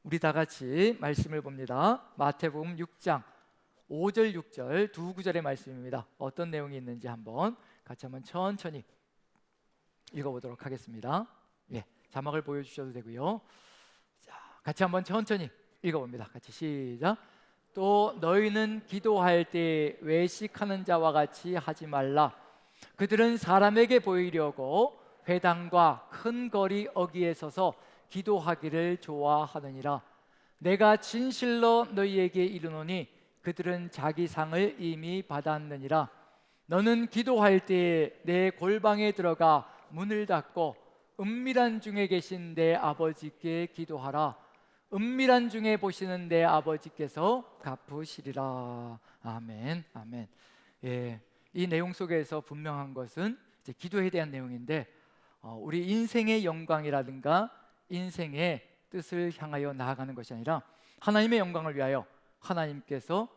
우리 다 같이 말씀을 봅니다. 마태복음 6장 5절 6절 두 구절의 말씀입니다. 어떤 내용이 있는지 같이 한번 천천히 읽어보도록 하겠습니다. 자막을 보여주셔도 되고요. 자, 같이 한번 천천히 읽어봅니다. 같이 시작. 또 너희는 기도할 때 외식하는 자와 같이 하지 말라. 그들은 사람에게 보이려고 회당과 큰 거리 어귀에 서서 기도하기를 좋아하느니라. 내가 진실로 너희에게 이르노니 그들은 자기 상을 이미 받았느니라. 너는 기도할 때 내 골방에 들어가 문을 닫고 은밀한 중에 계신 내 아버지께 기도하라. 은밀한 중에 보시는 내 아버지께서 갚으시리라. 아멘, 아멘. 이 내용 속에서 분명한 것은 이제 기도에 대한 내용인데, 우리 인생의 영광이라든가 인생의 뜻을 향하여 나아가는 것이 아니라 하나님의 영광을 위하여 하나님께서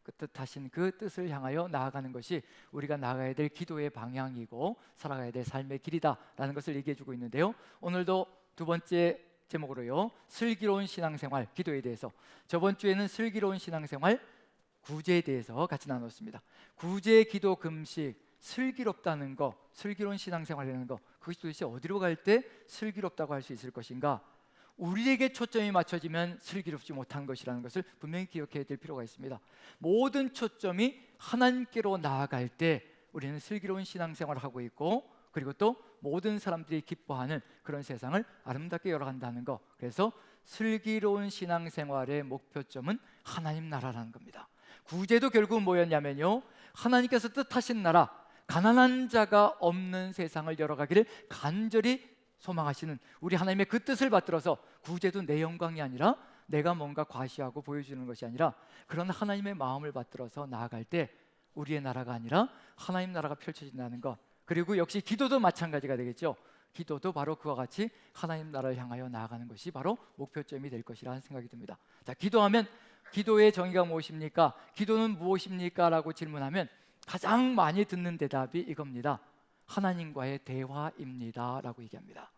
그 뜻하신 그 뜻을 향하여 나아가는 것이 우리가 나아가야 될 기도의 방향이고 살아가야 될 삶의 길이다라는 것을 얘기해 주고 있는데요. 오늘도 두 번째 제목으로요, 슬기로운 신앙생활, 기도에 대해서. 저번 주에는 슬기로운 신앙생활, 구제에 대해서 같이 나눴습니다. 구제, 기도, 금식, 슬기롭다는 거, 슬기로운 신앙생활이라는 거, 그것이 도대체 어디로 갈 때 슬기롭다고 할 수 있을 것인가? 우리에게 초점이 맞춰지면 슬기롭지 못한 것이라는 것을 분명히 기억해야 될 필요가 있습니다. 모든 초점이 하나님께로 나아갈 때 우리는 슬기로운 신앙생활을 하고 있고, 그리고 또 모든 사람들이 기뻐하는 그런 세상을 아름답게 열어간다는 거. 그래서 슬기로운 신앙생활의 목표점은 하나님 나라라는 겁니다. 구제도 결국 뭐였냐면요, 하나님께서 뜻하신 나라, 가난한 자가 없는 세상을 열어가기를 간절히 소망하시는 우리 하나님의 그 뜻을 받들어서, 구제도 내 영광이 아니라 내가 뭔가 과시하고 보여주는 것이 아니라 그런 하나님의 마음을 받들어서 나아갈 때 우리의 나라가 아니라 하나님 나라가 펼쳐진다는 것. 그리고 역시 기도도 마찬가지가 되겠죠. 기도도 바로 그와 같이 하나님 나라를 향하여 나아가는 것이 바로 목표점이 될 것이라는 생각이 듭니다. 자, 기도하면 기도의 정의가 무엇입니까? 기도는 무엇입니까? 라고 질문하면 가장 많이 듣는 대답이 이겁니다. 하나님과의 대화입니다 라고 얘기합니다.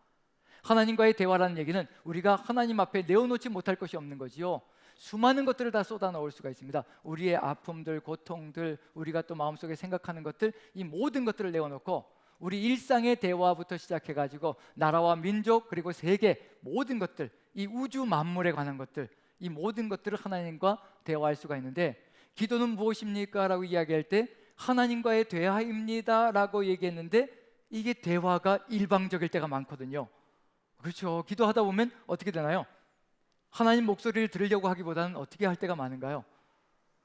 하나님과의 대화라는 얘기는 우리가 하나님 앞에 내어놓지 못할 것이 없는 거지요. 수많은 것들을 다 쏟아 넣을 수가 있습니다. 우리의 아픔들, 고통들, 우리가 또 마음속에 생각하는 것들, 이 모든 것들을 내어놓고 우리 일상의 대화부터 시작해가지고 나라와 민족, 그리고 세계 모든 것들, 이 우주 만물에 관한 것들, 이 모든 것들을 하나님과 대화할 수가 있는데, 기도는 무엇입니까? 라고 이야기할 때 하나님과의 대화입니다 라고 얘기했는데, 이게 대화가 일방적일 때가 많거든요. 그렇죠. 기도하다 보면 어떻게 되나요? 하나님 목소리를 들으려고 하기보다는 어떻게 할 때가 많은가요?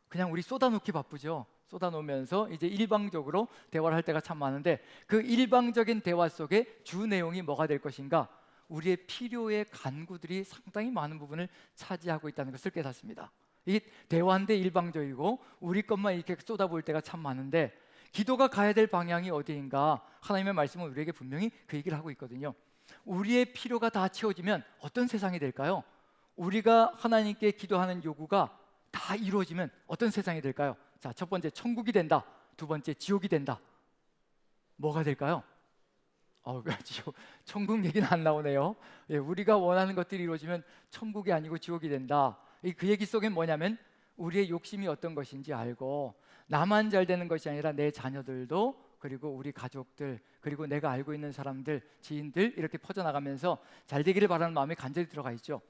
그냥 우리 쏟아놓기 바쁘죠. 쏟아놓으면서 이제 일방적으로 대화를 할 때가 참 많은데, 그 일방적인 대화 속에 주 내용이 뭐가 될 것인가? 우리의 필요의 간구들이 상당히 많은 부분을 차지하고 있다는 것을 깨닫습니다. 이게 대화인데 일방적이고 우리 것만 이렇게 쏟아부을 때가 참 많은데, 기도가 가야 될 방향이 어디인가? 하나님의 말씀은 우리에게 분명히 그 얘기를 하고 있거든요. 우리의 필요가 다 채워지면 어떤 세상이 될까요? 우리가 하나님께 기도하는 요구가 다 이루어지면 어떤 세상이 될까요? 자, 첫 번째 천국이 된다. 두 번째 지옥이 된다. 뭐가 될까요? 천국 얘기는 안 나오네요. 우리가 원하는 것들이 이루어지면 천국이 아니고 지옥이 된다. 그 얘기 속엔 뭐냐면 우리의 욕심이 어떤 것인지 알고, 나만 잘 되는 것이 아니라 내 자녀들도, 그리고 우리 가족들, 그리고 내가 알고 있는 사람들, 지인들, 이렇게 퍼져나가면서 잘 되기를 바라는 마음이 간절히 들어가 있죠.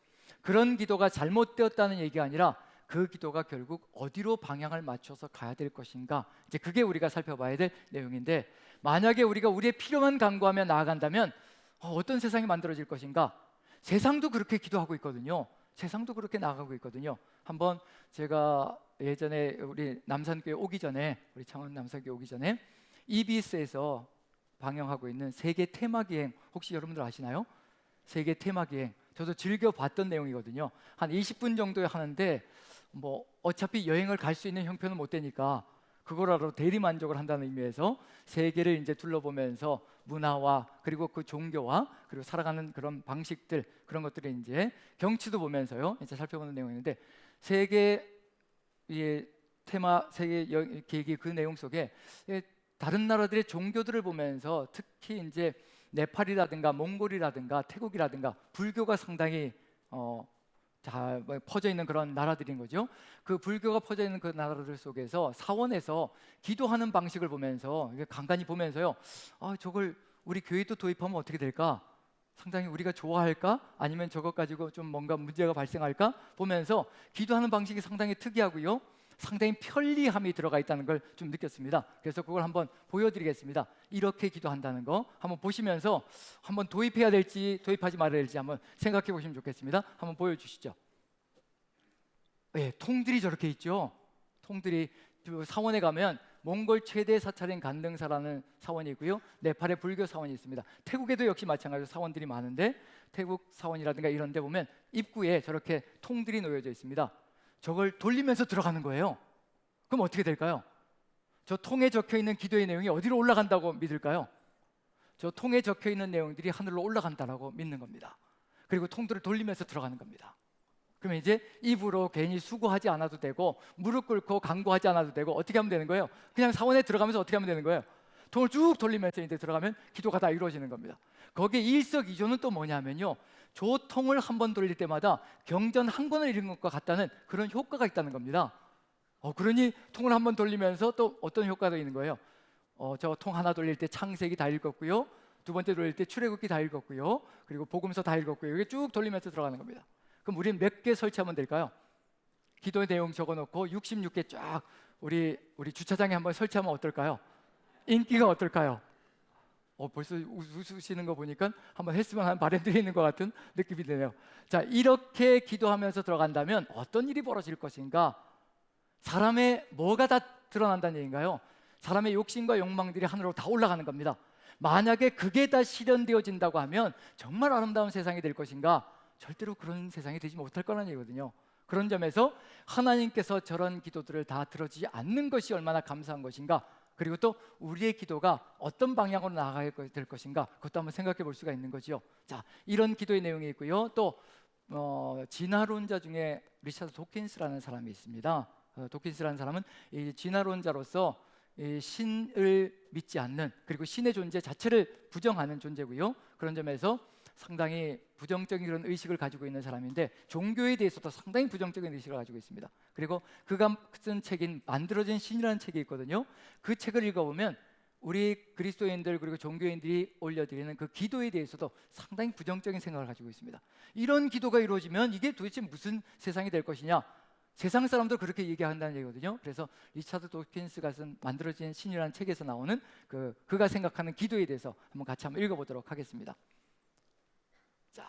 그런 기도가 잘못되었다는 얘기가 아니라 그 기도가 결국 어디로 방향을 맞춰서 가야 될 것인가, 이제 그게 우리가 살펴봐야 될 내용인데, 만약에 우리가 우리의 필요만 간구하며 나아간다면 어떤 세상이 만들어질 것인가? 세상도 그렇게 기도하고 있거든요. 세상도 그렇게 나아가고 있거든요. 한번 제가 예전에 우리 남산교회 오기 전에, 우리 창원 남산교회 오기 전에 EBS에서 방영하고 있는 세계 테마기행, 혹시 여러분들 아시나요? 세계 테마기행, 저도 즐겨 봤던 내용이거든요. 한 20분 정도 하는데 뭐 어차피 여행을 갈 수 있는 형편은 못 되니까 그거라도 대리만족을 한다는 의미에서 세계를 이제 둘러보면서 문화와 그리고 그 종교와 그리고 살아가는 그런 방식들, 그런 것들을 이제 경치도 보면서요 이제 살펴보는 내용인데, 세계 테마 세계 계획의 그 내용 속에 다른 나라들의 종교들을 보면서 특히 이제 네팔이라든가 몽골이라든가 태국이라든가 불교가 상당히 다 퍼져 있는 그런 나라들인 거죠. 그 불교가 퍼져 있는 그 나라들 속에서 사원에서 기도하는 방식을 보면서 간간히 보면서요, 저걸 우리 교회도 도입하면 어떻게 될까? 상당히 우리가 좋아할까? 아니면 저것 가지고 좀 뭔가 문제가 발생할까? 보면서 기도하는 방식이 상당히 특이하고요, 상당히 편리함이 들어가 있다는 걸 좀 느꼈습니다. 그래서 그걸 한번 보여드리겠습니다. 이렇게 기도한다는 거 한번 보시면서 한번 도입해야 될지 도입하지 말아야 될지 한번 생각해 보시면 좋겠습니다. 한번 보여주시죠. 네, 통들이 저렇게 있죠. 통들이 사원에 가면 몽골 최대 사찰인 간등사라는 사원이 있고요, 네팔의 불교 사원이 있습니다. 태국에도 역시 마찬가지로 사원들이 많은데 태국 사원이라든가 이런 데 보면 입구에 저렇게 통들이 놓여져 있습니다. 저걸 돌리면서 들어가는 거예요. 그럼 어떻게 될까요? 저 통에 적혀 있는 기도의 내용이 어디로 올라간다고 믿을까요? 저 통에 적혀 있는 내용들이 하늘로 올라간다라고 믿는 겁니다. 그리고 통들을 돌리면서 들어가는 겁니다. 그러면 이제 입으로 괜히 수고하지 않아도 되고 무릎 꿇고 간구하지 않아도 되고 어떻게 하면 되는 거예요? 그냥 사원에 들어가면서 어떻게 하면 되는 거예요? 통을 쭉 돌리면서 이제 들어가면 기도가 다 이루어지는 겁니다. 거기에 일석이조는 또 뭐냐면요, 저 통을 한 번 돌릴 때마다 경전 한 권을 읽은 것과 같다는 그런 효과가 있다는 겁니다. 그러니 통을 한 번 돌리면서 또 어떤 효과가 있는 거예요? 저 통 하나 돌릴 때 창세기 다 읽었고요, 두 번째 돌릴 때 출애굽기 다 읽었고요, 그리고 복음서 다 읽었고요. 이게 쭉 돌리면서 들어가는 겁니다. 그럼 우리는 몇 개 설치하면 될까요? 기도의 내용 적어놓고 66개 쫙 우리 주차장에 한번 설치하면 어떨까요? 인기가 어떨까요? 벌써 웃으시는 거 보니까 한번 했으면 하는 바람들이 있는 것 같은 느낌이 드네요. 자, 이렇게 기도하면서 들어간다면 어떤 일이 벌어질 것인가? 사람의 뭐가 다 드러난다는 얘기인가요? 사람의 욕심과 욕망들이 하늘로 다 올라가는 겁니다. 만약에 그게 다 실현되어진다고 하면 정말 아름다운 세상이 될 것인가? 절대로 그런 세상이 되지 못할 거라는 얘기거든요. 그런 점에서 하나님께서 저런 기도들을 다 들어주지 않는 것이 얼마나 감사한 것인가, 그리고 또 우리의 기도가 어떤 방향으로 나아가야 될 것인가, 그것도 한번 생각해 볼 수가 있는 거죠. 자, 이런 기도의 내용이 있고요. 또 진화론자 중에 리차드 도킨스라는 사람이 있습니다. 도킨스라는 사람은 이 진화론자로서 이 신을 믿지 않는, 그리고 신의 존재 자체를 부정하는 존재고요. 그런 점에서 상당히 부정적인 그런 의식을 가지고 있는 사람인데 종교에 대해서도 상당히 부정적인 의식을 가지고 있습니다. 그리고 그가 쓴 책인 만들어진 신이라는 책이 있거든요. 그 책을 읽어보면 우리 그리스도인들 그리고 종교인들이 올려드리는 그 기도에 대해서도 상당히 부정적인 생각을 가지고 있습니다. 이런 기도가 이루어지면 이게 도대체 무슨 세상이 될 것이냐, 세상 사람도 그렇게 얘기한다는 얘기거든요. 그래서 리차드 도킨스가 쓴 만들어진 신이라는 책에서 나오는 그가 생각하는 기도에 대해서 한번 같이 한번 읽어보도록 하겠습니다. 자,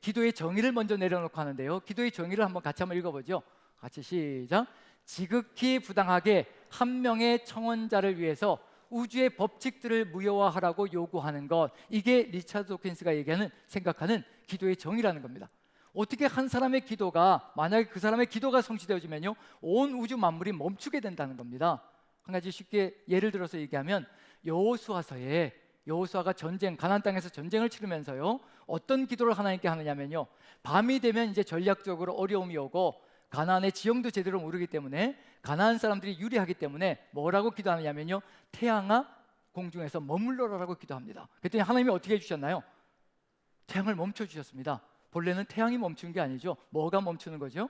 기도의 정의를 먼저 내려놓고 하는데요, 기도의 정의를 한번 같이 한번 읽어보죠. 같이 시작. 지극히 부당하게 한 명의 청원자를 위해서 우주의 법칙들을 무효화하라고 요구하는 것, 이게 리차드 도킨스가 생각하는 기도의 정의라는 겁니다. 어떻게 한 사람의 기도가, 만약에 그 사람의 기도가 성취되어지면요, 온 우주 만물이 멈추게 된다는 겁니다. 한 가지 쉽게 예를 들어서 얘기하면 여호수아서에 여호수아가 가나안 땅에서 전쟁을 치르면서요, 어떤 기도를 하나님께 하느냐면요, 밤이 되면 이제 전략적으로 어려움이 오고 가나안의 지형도 제대로 모르기 때문에 가나안 사람들이 유리하기 때문에 뭐라고 기도하느냐면요, 태양아 공중에서 머물러라라고 기도합니다. 그랬더니 하나님이 어떻게 해주셨나요? 태양을 멈춰주셨습니다. 본래는 태양이 멈추는 게 아니죠. 뭐가 멈추는 거죠?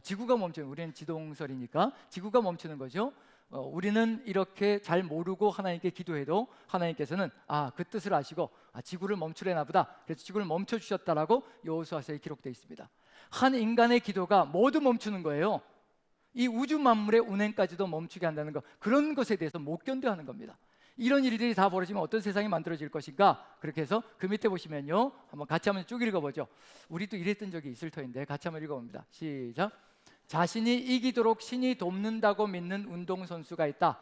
지구가 멈추는, 우리는 지동설이니까 지구가 멈추는 거죠. 우리는 이렇게 잘 모르고 하나님께 기도해도 하나님께서는 그 뜻을 아시고 지구를 멈추려나 보다, 그래서 지구를 멈춰주셨다라고 여호수아서에 기록되어 있습니다. 한 인간의 기도가 모두 멈추는 거예요. 이 우주 만물의 운행까지도 멈추게 한다는 것, 그런 것에 대해서 못 견뎌하는 겁니다. 이런 일들이 다 벌어지면 어떤 세상이 만들어질 것인가? 그렇게 해서 그 밑에 보시면요, 한번 같이 한번 쭉 읽어보죠. 우리도 이랬던 적이 있을 터인데 같이 한번 읽어봅니다. 시작. 자신이 이기도록 신이 돕는다고 믿는 운동선수가 있다.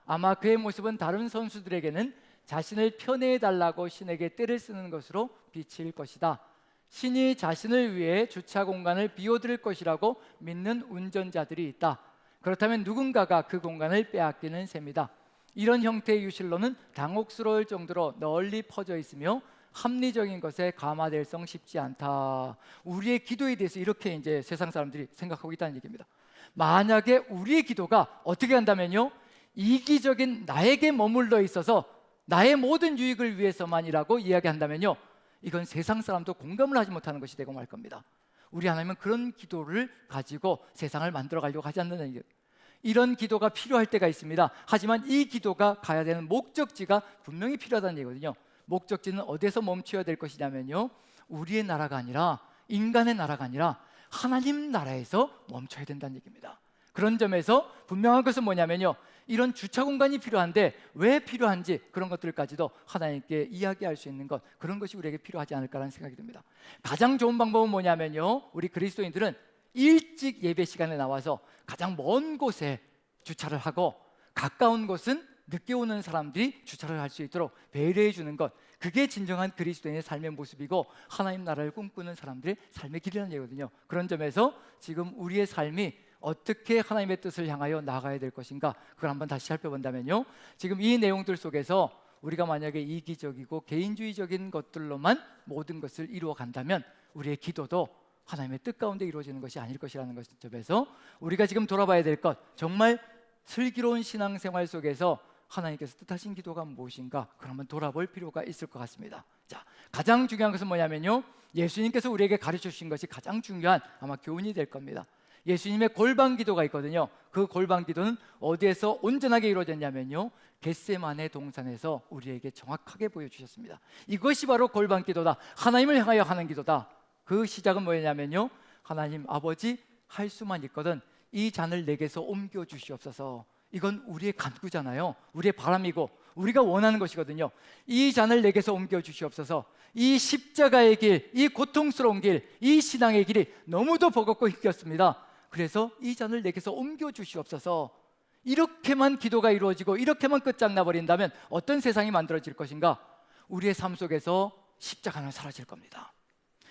아마 그의 모습은 다른 선수들에게는 자신을 편애해달라고 신에게 떼를 쓰는 것으로 비칠 것이다. 신이 자신을 위해 주차 공간을 비워드릴 것이라고 믿는 운전자들이 있다. 그렇다면 누군가가 그 공간을 빼앗기는 셈이다. 이런 형태의 유실론은 당혹스러울 정도로 널리 퍼져 있으며 합리적인 것에 감화될성 쉽지 않다. 우리의 기도에 대해서 이렇게 이제 세상 사람들이 생각하고 있다는 얘기입니다. 만약에 우리의 기도가 어떻게 한다면요, 이기적인 나에게 머물러 있어서 나의 모든 유익을 위해서만이라고 이야기한다면요, 이건 세상 사람도 공감을 하지 못하는 것이 되고 말 겁니다. 우리 하나님은 그런 기도를 가지고 세상을 만들어 가려고 하지 않는다는 얘기예요. 이런 기도가 필요할 때가 있습니다. 하지만 이 기도가 가야 되는 목적지가 분명히 필요하다는 얘기거든요. 목적지는 어디서 멈춰야 될 것이냐면요, 우리의 나라가 아니라, 인간의 나라가 아니라 하나님 나라에서 멈춰야 된다는 얘기입니다. 그런 점에서 분명한 것은 뭐냐면요, 이런 주차 공간이 필요한데 왜 필요한지 그런 것들까지도 하나님께 이야기할 수 있는 것, 그런 것이 우리에게 필요하지 않을까라는 생각이 듭니다. 가장 좋은 방법은 뭐냐면요, 우리 그리스도인들은 일찍 예배 시간에 나와서 가장 먼 곳에 주차를 하고, 가까운 곳은 늦게 오는 사람들이 주차를 할 수 있도록 배려해 주는 것, 그게 진정한 그리스도인의 삶의 모습이고 하나님 나라를 꿈꾸는 사람들의 삶의 길이라는 얘기거든요. 그런 점에서 지금 우리의 삶이 어떻게 하나님의 뜻을 향하여 나가야 될 것인가, 그걸 한번 다시 살펴본다면요, 지금 이 내용들 속에서 우리가 만약에 이기적이고 개인주의적인 것들로만 모든 것을 이루어 간다면 우리의 기도도 하나님의 뜻 가운데 이루어지는 것이 아닐 것이라는 점에서 우리가 지금 돌아봐야 될 것, 정말 슬기로운 신앙생활 속에서 하나님께서 뜻하신 기도가 무엇인가, 그걸 한번 돌아볼 필요가 있을 것 같습니다. 자, 가장 중요한 것은 뭐냐면요, 예수님께서 우리에게 가르쳐 주신 것이 가장 중요한 아마 교훈이 될 겁니다. 예수님의 골방 기도가 있거든요. 그 골방 기도는 어디에서 온전하게 이루어졌냐면요, 겟세마네 동산에서 우리에게 정확하게 보여주셨습니다. 이것이 바로 골방 기도다, 하나님을 향하여 하는 기도다. 그 시작은 뭐냐면요, 하나님 아버지, 할 수만 있거든 이 잔을 내게서 옮겨 주시옵소서. 이건 우리의 간구잖아요. 우리의 바람이고 우리가 원하는 것이거든요. 이 잔을 내게서 옮겨 주시옵소서. 이 십자가의 길, 이 고통스러운 길, 이 신앙의 길이 너무도 버겁고 힘겼습니다. 그래서 이 잔을 내게서 옮겨 주시옵소서. 이렇게만 기도가 이루어지고 이렇게만 끝장나버린다면 어떤 세상이 만들어질 것인가? 우리의 삶 속에서 십자가는 사라질 겁니다.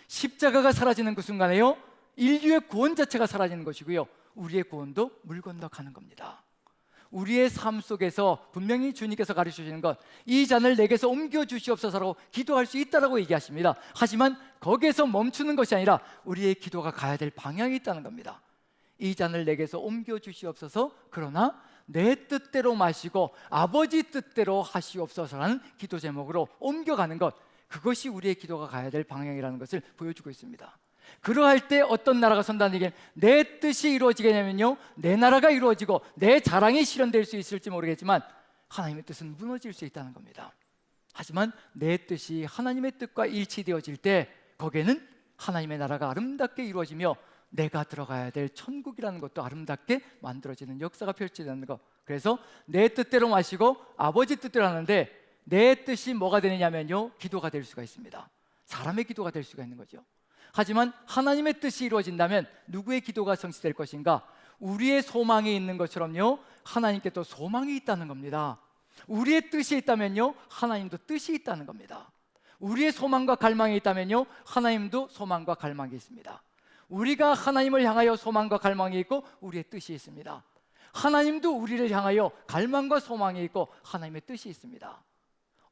십자가가 사라지는 그 순간에요, 인류의 구원 자체가 사라지는 것이고요, 우리의 구원도 물 건너 가는 겁니다. 우리의 삶 속에서 분명히 주님께서 가르쳐 주시는 것, 이 잔을 내게서 옮겨 주시옵소서라고 기도할 수 있다라고 얘기하십니다. 하지만 거기에서 멈추는 것이 아니라 우리의 기도가 가야 될 방향이 있다는 겁니다. 이 잔을 내게서 옮겨 주시옵소서, 그러나 내 뜻대로 마시고 아버지 뜻대로 하시옵소서라는 기도 제목으로 옮겨가는 것, 그것이 우리의 기도가 가야 될 방향이라는 것을 보여주고 있습니다. 그러할 때 어떤 나라가 선다는 얘기는, 내 뜻이 이루어지겠냐면요, 내 나라가 이루어지고 내 자랑이 실현될 수 있을지 모르겠지만 하나님의 뜻은 무너질 수 있다는 겁니다. 하지만 내 뜻이 하나님의 뜻과 일치되어질 때 거기에는 하나님의 나라가 아름답게 이루어지며 내가 들어가야 될 천국이라는 것도 아름답게 만들어지는 역사가 펼쳐지는 것. 그래서 내 뜻대로 마시고 아버지 뜻대로 하는데 내 뜻이 뭐가 되느냐면요, 기도가 될 수가 있습니다. 사람의 기도가 될 수가 있는 거죠. 하지만 하나님의 뜻이 이루어진다면 누구의 기도가 성취될 것인가? 우리의 소망이 있는 것처럼요, 하나님께 또 소망이 있다는 겁니다. 우리의 뜻이 있다면요, 하나님도 뜻이 있다는 겁니다. 우리의 소망과 갈망이 있다면요, 하나님도 소망과 갈망이 있습니다. 우리가 하나님을 향하여 소망과 갈망이 있고 우리의 뜻이 있습니다. 하나님도 우리를 향하여 갈망과 소망이 있고 하나님의 뜻이 있습니다.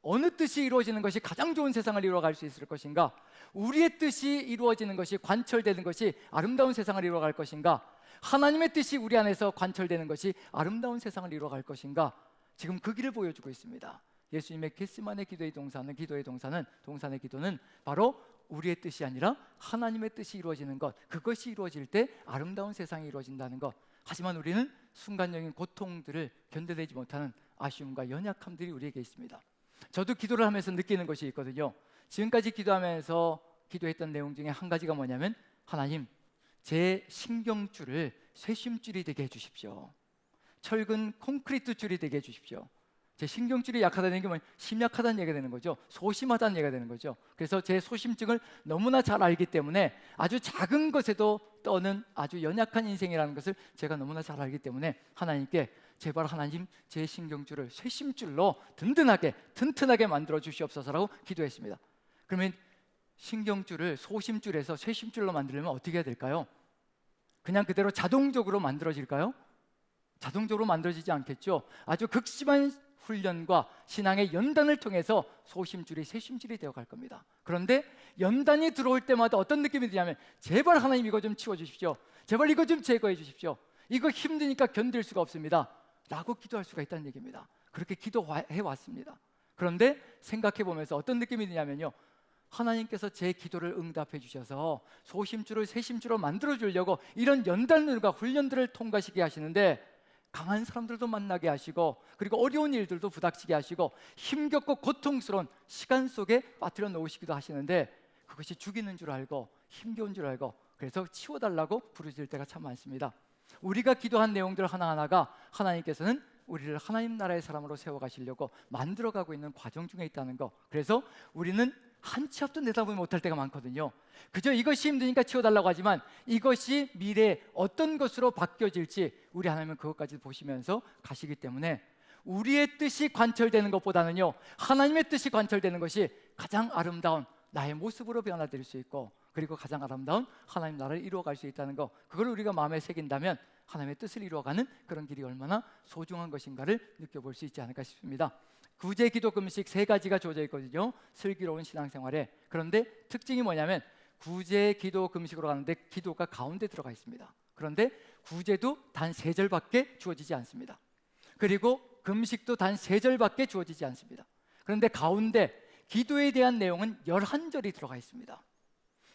어느 뜻이 이루어지는 것이 가장 좋은 세상을 이루어갈 수 있을 것인가? 우리의 뜻이 이루어지는 것이, 관철되는 것이 아름다운 세상을 이루어갈 것인가? 하나님의 뜻이 우리 안에서 관철되는 것이 아름다운 세상을 이루어갈 것인가? 지금 그 길을 보여주고 있습니다. 예수님의 겟세마네 기도의 동산의 기도는 바로 우리의 뜻이 아니라 하나님의 뜻이 이루어지는 것, 그것이 이루어질 때 아름다운 세상이 이루어진다는 것. 하지만 우리는 순간적인 고통들을 견뎌내지 못하는 아쉬움과 연약함들이 우리에게 있습니다. 저도 기도를 하면서 느끼는 것이 있거든요. 지금까지 기도하면서 기도했던 내용 중에 한 가지가 뭐냐면, 하나님, 제 신경줄을 쇠심줄이 되게 해주십시오. 철근 콘크리트 줄이 되게 해주십시오. 제 신경줄이 약하다는 게 심약하다는 얘기가 되는 거죠. 소심하다는 얘기가 되는 거죠. 그래서 제 소심증을 너무나 잘 알기 때문에 아주 작은 것에도 떠는 아주 연약한 인생이라는 것을 제가 너무나 잘 알기 때문에 하나님께, 제발 하나님, 제 신경줄을 쇠심줄로 튼튼하게 만들어 주시옵소서라고 기도했습니다. 그러면 신경줄을 소심줄에서 쇠심줄로 만들려면 어떻게 해야 될까요? 그냥 그대로 자동적으로 만들어질까요? 자동적으로 만들어지지 않겠죠. 아주 극심한 훈련과 신앙의 연단을 통해서 소심줄이 쇠심줄이 되어갈 겁니다. 그런데 연단이 들어올 때마다 어떤 느낌이 드냐면, 제발 하나님 이거 좀 치워주십시오. 제발 이거 좀 제거해 주십시오. 이거 힘드니까 견딜 수가 없습니다 라고 기도할 수가 있다는 얘기입니다. 그렇게 기도해 왔습니다. 그런데 생각해 보면서 어떤 느낌이 드냐면요, 하나님께서 제 기도를 응답해 주셔서 소심주를 새심주로 만들어 주려고 이런 연단들과 훈련들을 통과시게 하시는데, 강한 사람들도 만나게 하시고, 그리고 어려운 일들도 부닥치게 하시고, 힘겹고 고통스러운 시간 속에 빠뜨려 놓으시기도 하시는데, 그것이 죽이는 줄 알고 힘겨운 줄 알고 그래서 치워달라고 부르실 때가 참 많습니다. 우리가 기도한 내용들 하나하나가 하나님께서는 우리를 하나님 나라의 사람으로 세워가시려고 만들어가고 있는 과정 중에 있다는 거. 그래서 우리는 한 치 앞도 내다보지 못할 때가 많거든요. 그저 이것이 힘드니까 치워달라고 하지만 이것이 미래에 어떤 것으로 바뀌어질지 우리 하나님은 그것까지 보시면서 가시기 때문에 우리의 뜻이 관철되는 것보다는요, 하나님의 뜻이 관철되는 것이 가장 아름다운 나의 모습으로 변화될 수 있고, 그리고 가장 아름다운 하나님 나라를 이루어갈 수 있다는 거, 그걸 우리가 마음에 새긴다면 하나님의 뜻을 이루어가는 그런 길이 얼마나 소중한 것인가를 느껴볼 수 있지 않을까 싶습니다. 구제, 기도, 금식 3가지가 주어져 있거든요, 슬기로운 신앙생활에. 그런데 특징이 뭐냐면 구제, 기도, 금식으로 가는데 기도가 가운데 들어가 있습니다. 그런데 구제도 단 3절밖에 주어지지 않습니다. 그리고 금식도 단 3절밖에 주어지지 않습니다. 그런데 가운데 기도에 대한 내용은 11절이 들어가 있습니다.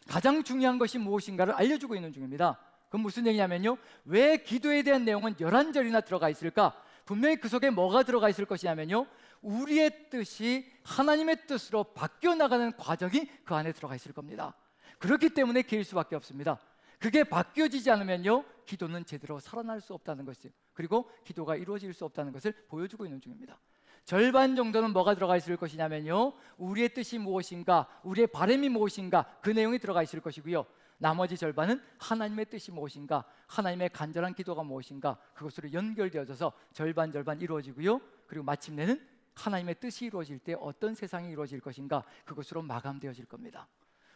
가장 중요한 것이 무엇인가를 알려주고 있는 중입니다. 그건 무슨 얘기냐면요, 왜 기도에 대한 내용은 11절이나 들어가 있을까? 분명히 그 속에 뭐가 들어가 있을 것이냐면요, 우리의 뜻이 하나님의 뜻으로 바뀌어 나가는 과정이 그 안에 들어가 있을 겁니다. 그렇기 때문에 길 수밖에 없습니다. 그게 바뀌어지지 않으면요, 기도는 제대로 살아날 수 없다는 것이요, 그리고 기도가 이루어질 수 없다는 것을 보여주고 있는 중입니다. 절반 정도는 뭐가 들어가 있을 것이냐면요, 우리의 뜻이 무엇인가, 우리의 바람이 무엇인가, 그 내용이 들어가 있을 것이고요, 나머지 절반은 하나님의 뜻이 무엇인가, 하나님의 간절한 기도가 무엇인가, 그것으로 연결되어져서 절반 이루어지고요, 그리고 마침내는 하나님의 뜻이 이루어질 때 어떤 세상이 이루어질 것인가, 그것으로 마감되어질 겁니다.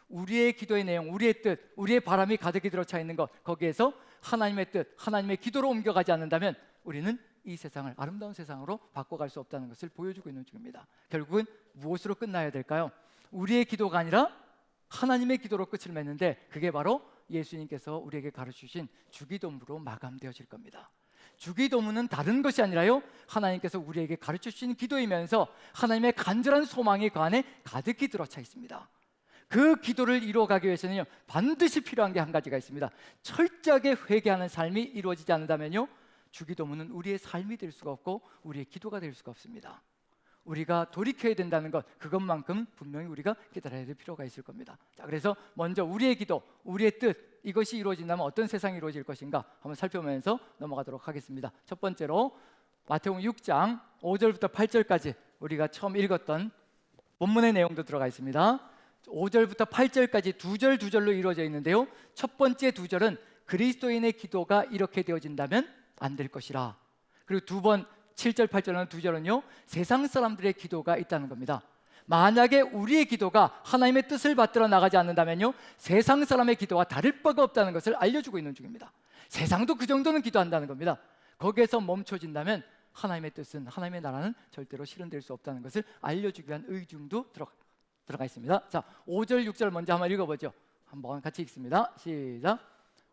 우리의 기도의 내용, 우리의 뜻, 우리의 바람이 가득히 들어차 있는 것, 거기에서 하나님의 뜻, 하나님의 기도로 옮겨가지 않는다면 우리는 이 세상을 아름다운 세상으로 바꿔갈 수 없다는 것을 보여주고 있는 중입니다. 결국은 무엇으로 끝나야 될까요? 우리의 기도가 아니라 하나님의 기도로 끝을 맺는데, 그게 바로 예수님께서 우리에게 가르치신 주기도문으로 마감되어질 겁니다. 주기도문은 다른 것이 아니라요, 하나님께서 우리에게 가르쳐주신 기도이면서 하나님의 간절한 소망이 그 안에 가득히 들어차 있습니다. 그 기도를 이루어가기 위해서는요, 반드시 필요한 게 한 가지가 있습니다. 철저하게 회개하는 삶이 이루어지지 않는다면요, 주기도문은 우리의 삶이 될 수가 없고 우리의 기도가 될 수가 없습니다. 우리가 돌이켜야 된다는 것, 그것만큼 분명히 우리가 깨달아야 될 필요가 있을 겁니다. 자, 그래서 먼저 우리의 기도, 우리의 뜻, 이것이 이루어진다면 어떤 세상이 이루어질 것인가 한번 살펴보면서 넘어가도록 하겠습니다. 첫 번째로 마태복음 6장 5절부터 8절까지 우리가 처음 읽었던 본문의 내용도 들어가 있습니다. 5절부터 8절까지 두 절로 이루어져 있는데요, 첫 번째 2절은 그리스도인의 기도가 이렇게 되어진다면 안 될 것이라. 그리고 7절 8절은 2절은요, 세상 사람들의 기도가 있다는 겁니다. 만약에 우리의 기도가 하나님의 뜻을 받들어 나가지 않는다면요, 세상 사람의 기도와 다를 바가 없다는 것을 알려주고 있는 중입니다. 세상도 그 정도는 기도한다는 겁니다. 거기에서 멈춰진다면 하나님의 뜻은, 하나님의 나라는 절대로 실현될 수 없다는 것을 알려주기 위한 의중도 들어가 있습니다. 자, 5절 6절 먼저 한번 읽어보죠. 한번 같이 읽습니다. 시작.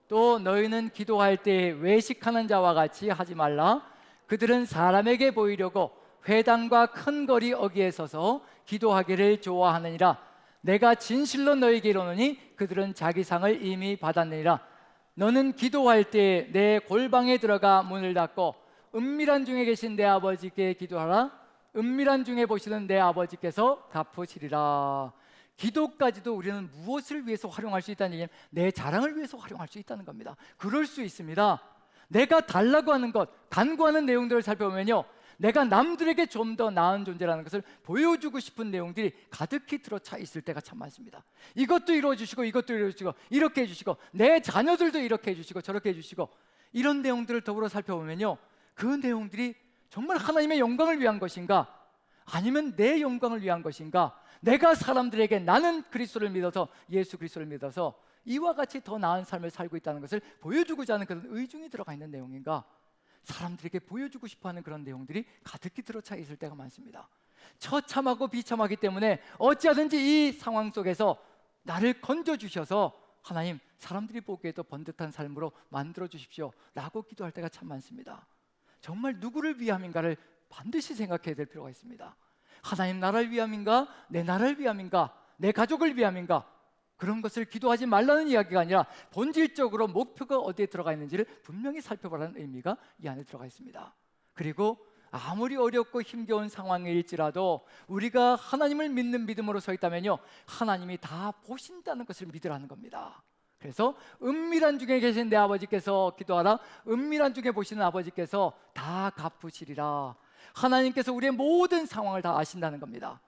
또 너희는 기도할 때 외식하는 자와 같이 하지 말라. 그들은 사람에게 보이려고 회당과 큰 거리 어귀에 서서 기도하기를 좋아하느니라. 내가 진실로 너희에게 이르노니 그들은 자기 상을 이미 받았느니라. 너는 기도할 때 내 골방에 들어가 문을 닫고 은밀한 중에 계신 내 아버지께 기도하라. 은밀한 중에 보시는 내 아버지께서 갚으시리라. 기도까지도 우리는 무엇을 위해서 활용할 수 있다는 얘기냐면 내 자랑을 위해서 활용할 수 있다는 겁니다. 그럴 수 있습니다. 내가 달라고 하는 것, 간구하는 내용들을 살펴보면요, 내가 남들에게 좀 더 나은 존재라는 것을 보여주고 싶은 내용들이 가득히 들어차 있을 때가 참 많습니다. 이것도 이루어주시고 이것도 이루어주시고 이렇게 해주시고 내 자녀들도 이렇게 해주시고 저렇게 해주시고, 이런 내용들을 더불어 살펴보면요, 그 내용들이 정말 하나님의 영광을 위한 것인가, 아니면 내 영광을 위한 것인가, 내가 사람들에게 나는 그리스도를 믿어서, 예수 그리스도를 믿어서 이와 같이 더 나은 삶을 살고 있다는 것을 보여주고자 하는 그런 의중이 들어가 있는 내용인가, 사람들에게 보여주고 싶어하는 그런 내용들이 가득히 들어차 있을 때가 많습니다. 처참하고 비참하기 때문에 어찌하든지 이 상황 속에서 나를 건져주셔서 하나님, 사람들이 보기에도 번듯한 삶으로 만들어 주십시오 라고 기도할 때가 참 많습니다. 정말 누구를 위함인가를 반드시 생각해야 될 필요가 있습니다. 하나님 나라를 위함인가, 내 나라를 위함인가, 내 가족을 위함인가? 그런 것을 기도하지 말라는 이야기가 아니라 본질적으로 목표가 어디에 들어가 있는지를 분명히 살펴보라는 의미가 이 안에 들어가 있습니다. 그리고 아무리 어렵고 힘겨운 상황일지라도 우리가 하나님을 믿는 믿음으로 서 있다면요, 하나님이 다 보신다는 것을 믿으라는 겁니다. 그래서 은밀한 중에 계신 내 아버지께서 기도하라. 은밀한 중에 보시는 아버지께서 다 갚으시리라. 하나님께서 우리의 모든 상황을 다 아신다는 겁니다.